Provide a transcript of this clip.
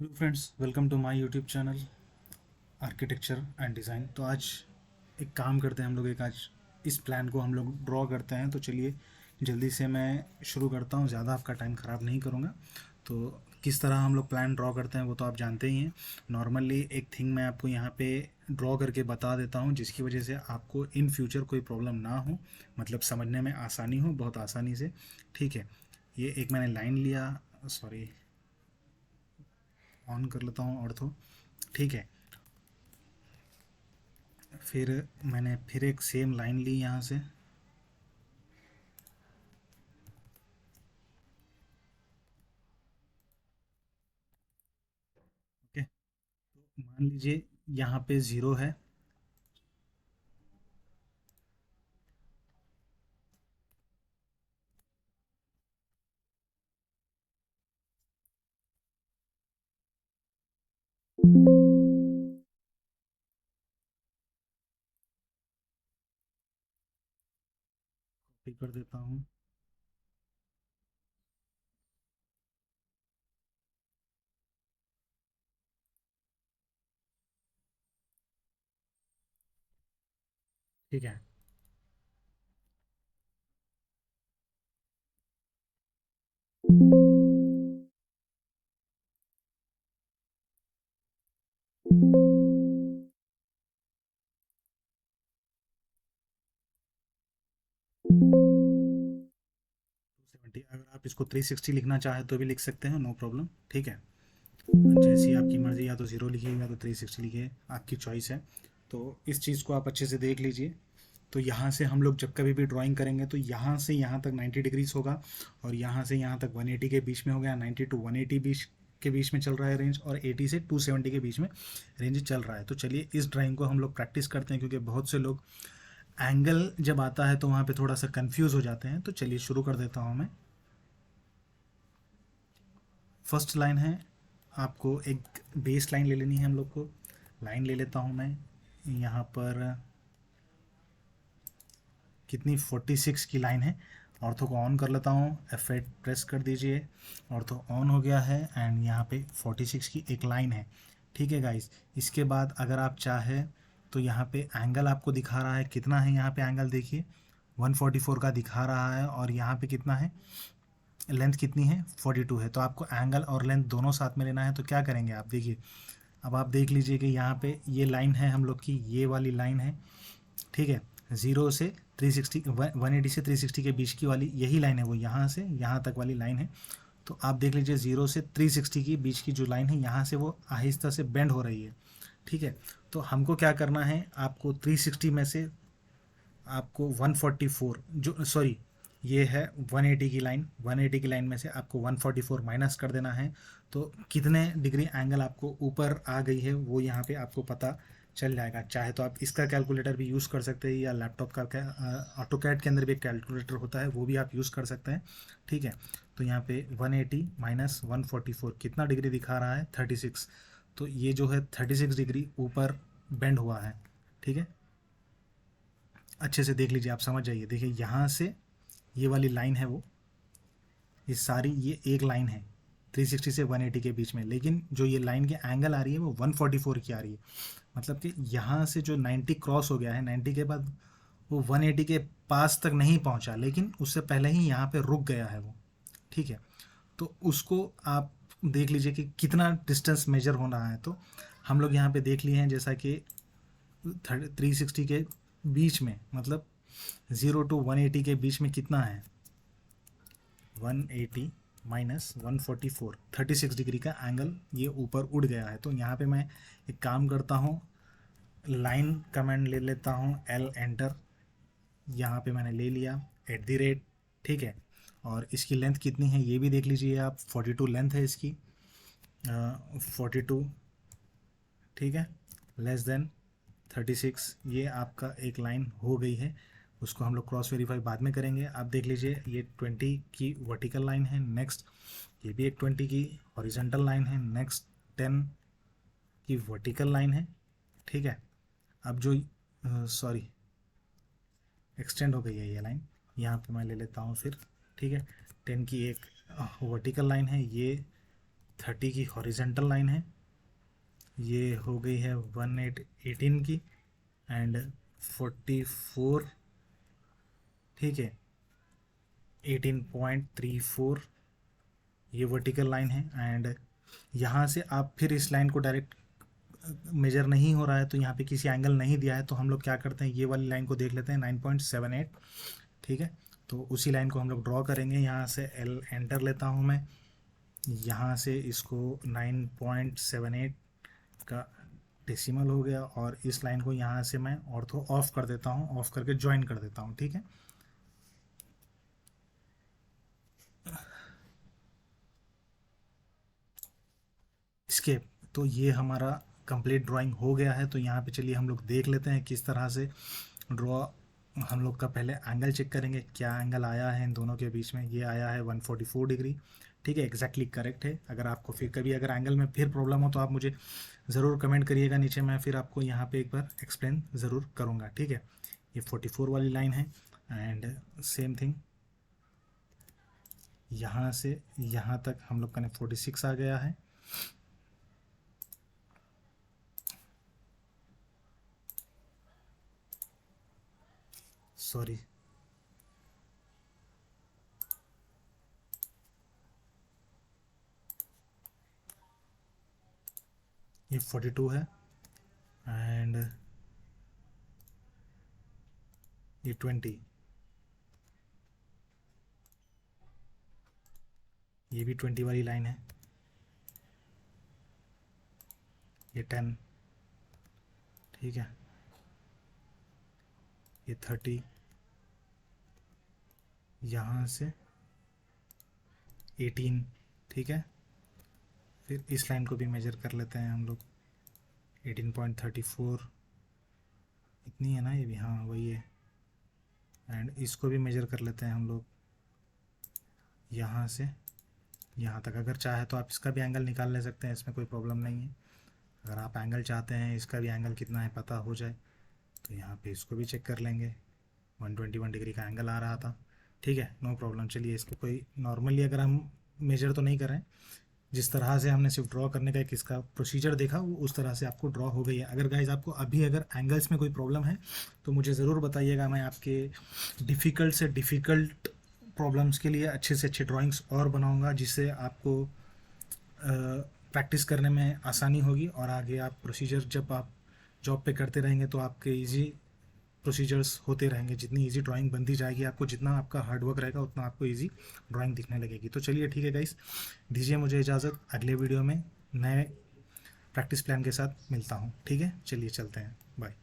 Hello friends, welcome to my YouTube channel architecture and design. तो आज एक काम करते हैं हम लोग, एक आज इस प्लान को हम लोग ड्रॉ करते हैं। तो चलिए जल्दी से मैं शुरू करता हूँ, ज़्यादा आपका टाइम ख़राब नहीं करूँगा। तो किस तरह हम लोग प्लान ड्रॉ करते हैं वो तो आप जानते ही हैं। नॉर्मली एक थिंग मैं आपको यहाँ पे ड्रॉ करके बता देता हूँ, जिसकी वजह से आपको इन फ्यूचर कोई प्रॉब्लम ना हो, मतलब समझने में आसानी हो, बहुत आसानी से। ठीक है, ये एक मैंने लाइन लिया, सॉरी ऑन कर लेता हूँ और तो ठीक है। फिर मैंने फिर एक सेम लाइन ली यहाँ से। ओके, तो मान लीजिए यहाँ पे ज़ीरो है। कॉपी कर देता हूँ। ठीक है, 270। अगर आप इसको 360 लिखना चाहे तो भी लिख सकते हैं, नो प्रॉब्लम। ठीक है, जैसी आपकी मर्ज़ी, या तो ज़ीरो लिखिए या तो 360 लिखिए, आपकी चॉइस है। तो इस चीज़ को आप अच्छे से देख लीजिए। तो यहाँ से हम लोग जब कभी भी ड्राइंग करेंगे तो यहाँ से यहाँ तक 90 डिग्रीज होगा, और यहाँ से यहाँ तक 180 के बीच में हो गया। 90 टू 180 बीच के बीच में चल रहा है रेंज, और 80 से 270 के बीच में रेंज चल रहा है। तो चलिए इस ड्राइंग को हम लोग प्रैक्टिस करते हैं, क्योंकि बहुत से लोग एंगल जब आता है तो वहाँ पे थोड़ा सा कंफ्यूज हो जाते हैं। तो चलिए शुरू कर देता हूँ मैं। फर्स्ट लाइन है, आपको एक बेस लाइन ले लेनी है हम लोग को। लाइन ले लेता हूँ मैं यहाँ पर, कितनी 46 की लाइन है। ऑर्थो को ऑन कर लेता हूँ, F8 प्रेस कर दीजिए। ऑर्थो ऑन हो गया है, एंड यहाँ पे 46 की एक लाइन है। ठीक है गाइस, इसके बाद अगर आप चाहे तो यहाँ पे एंगल आपको दिखा रहा है, कितना है यहाँ पे एंगल देखिए, 144 का दिखा रहा है। और यहाँ पे कितना है, लेंथ कितनी है, 42 है। तो आपको एंगल और लेंथ दोनों साथ में लेना है। तो क्या करेंगे आप देखिए, अब आप देख लीजिए कि यहाँ पे ये लाइन है हम लोग की, ये वाली लाइन है। ठीक है, ज़ीरो से 360, 180 से 360 के बीच की वाली यही लाइन है, वो यहाँ से यहाँ तक वाली लाइन है। तो आप देख लीजिए, ज़ीरो से 360 के बीच की जो लाइन है, यहाँ से वो आहिस्ता से बेंड हो रही है। ठीक है, तो हमको क्या करना है, आपको 360 में से आपको 144, जो सॉरी ये है 180 की लाइन, 180 की लाइन में से आपको 144 माइनस कर देना है। तो कितने डिग्री एंगल आपको ऊपर आ गई है वो यहाँ पे आपको पता चल जाएगा। चाहे तो आप इसका कैलकुलेटर भी यूज़ कर सकते हैं, या लैपटॉप का ऑटो कैड के अंदर भी एक कैलकुलेटर होता है, वो भी आप यूज़ कर सकते हैं। ठीक है, तो यहाँ पे 180 माइनस 144 कितना डिग्री दिखा रहा है, 36। तो ये जो है 36 डिग्री ऊपर बेंड हुआ है। ठीक है, अच्छे से देख लीजिए, आप समझ जाइए। देखिए यहाँ से ये वाली लाइन है वो, ये सारी ये एक लाइन है 360 से 180 के बीच में, लेकिन जो ये लाइन की एंगल आ रही है वो 144 की आ रही है। मतलब कि यहाँ से जो 90 क्रॉस हो गया है, 90 के बाद वो 180 के पास तक नहीं पहुँचा, लेकिन उससे पहले ही यहाँ पे रुक गया है वो। ठीक है, तो उसको आप देख लीजिए कि कितना डिस्टेंस मेजर होना है। तो हम लोग यहाँ पे देख लिए हैं, जैसा कि 360 के बीच में, मतलब 0 to 180 के बीच में कितना है, 180 माइनस 144, 36 डिग्री का एंगल ये ऊपर उड़ गया है। तो यहाँ पे मैं एक काम करता हूँ, लाइन कमांड ले लेता हूँ, L एंटर, यहाँ पे मैंने ले लिया, @ ठीक है। और इसकी लेंथ कितनी है ये भी देख लीजिए आप, 42 लेंथ है इसकी, 42। ठीक है, लेस देन 36, ये आपका एक लाइन हो गई है। उसको हम लोग क्रॉस वेरीफाई बाद में करेंगे। आप देख लीजिए, ये 20 की वर्टिकल लाइन है। नेक्स्ट ये भी एक 20 की हॉरिजेंटल लाइन है। नेक्स्ट 10 की वर्टिकल लाइन है। ठीक है, अब जो सॉरी एक्सटेंड हो गई है ये लाइन, यहाँ पे मैं ले लेता हूँ फिर। ठीक है, 10 की एक वर्टिकल लाइन है, ये 30 की हॉरिजेंटल लाइन है, ये हो गई है 18 की, एंड 44, ठीक है, 18.34 ये वर्टिकल लाइन है। एंड यहाँ से आप फिर इस लाइन को डायरेक्ट मेजर नहीं हो रहा है तो यहाँ पे किसी एंगल नहीं दिया है, तो हम लोग क्या करते हैं, ये वाली लाइन को देख लेते हैं 9.78, ठीक है। तो उसी लाइन को हम लोग ड्रॉ करेंगे। यहाँ से एल एंटर लेता हूँ मैं, यहाँ से इसको 9.78 का डेसिमल हो गया, और इस लाइन को यहाँ से मैं ऑर्थो ऑफ कर देता हूँ, ऑफ करके ज्वाइन कर देता हूँ, ठीक है। इसके तो ये हमारा कंप्लीट ड्राइंग हो गया है। तो यहाँ पे चलिए हम लोग देख लेते हैं किस तरह से ड्रॉ। हम लोग का पहले एंगल चेक करेंगे, क्या एंगल आया है इन दोनों के बीच में। ये आया है 144 डिग्री, ठीक है, एग्जैक्टली करेक्ट है। अगर आपको फिर कभी अगर एंगल में फिर प्रॉब्लम हो तो आप मुझे ज़रूर कमेंट करिएगा नीचे, मैं फिर आपको यहाँ पे एक बार एक्सप्लेन ज़रूर करूँगा, ठीक है। ये 44 वाली लाइन है, एंड सेम थिंग यहाँ से यहाँ तक हम लोग का 46 आ गया है। सॉरी, ये 42 है, एंड ये 20, ये भी 20 वाली लाइन है, ये 10, ठीक है, ये 30, यहाँ से 18, ठीक है। फिर इस लाइन को भी मेजर कर लेते हैं हम लोग, 18.34 इतनी है ना, ये भी, हाँ वही है। एंड इसको भी मेजर कर लेते हैं हम लोग, यहाँ से यहाँ तक। अगर चाहे तो आप इसका भी एंगल निकाल ले सकते हैं, इसमें कोई प्रॉब्लम नहीं है। अगर आप एंगल चाहते हैं इसका भी एंगल कितना है पता हो जाए, तो यहाँ पे इसको भी चेक कर लेंगे। 121 डिग्री का एंगल आ रहा था, ठीक है, नो प्रॉब्लम। चलिए इसको कोई नॉर्मली अगर हम मेजर तो नहीं कर रहे हैं, जिस तरह से हमने सिर्फ ड्रॉ करने का एक इसका प्रोसीजर देखा वो उस तरह से आपको ड्रॉ हो गई है। अगर गाइज आपको अभी अगर एंगल्स में कोई प्रॉब्लम है तो मुझे ज़रूर बताइएगा, मैं आपके डिफ़िकल्ट से डिफ़िकल्ट प्रॉब्लम्स के लिए अच्छे से अच्छे ड्राइंग्स और बनाऊंगा, जिससे आपको प्रैक्टिस करने में आसानी होगी, और आगे आप प्रोसीजर जब आप जॉब पे करते रहेंगे तो आपके इजी प्रोसीजर्स होते रहेंगे। जितनी इजी ड्राइंग बनती जाएगी आपको, जितना आपका हार्ड वर्क रहेगा उतना आपको इजी ड्राइंग दिखने लगेगी। तो चलिए ठीक है गाइस, दीजिए मुझे इजाज़त, अगले वीडियो में नए प्रैक्टिस प्लान के साथ मिलता हूँ, ठीक है। चलिए चलते हैं, बाय।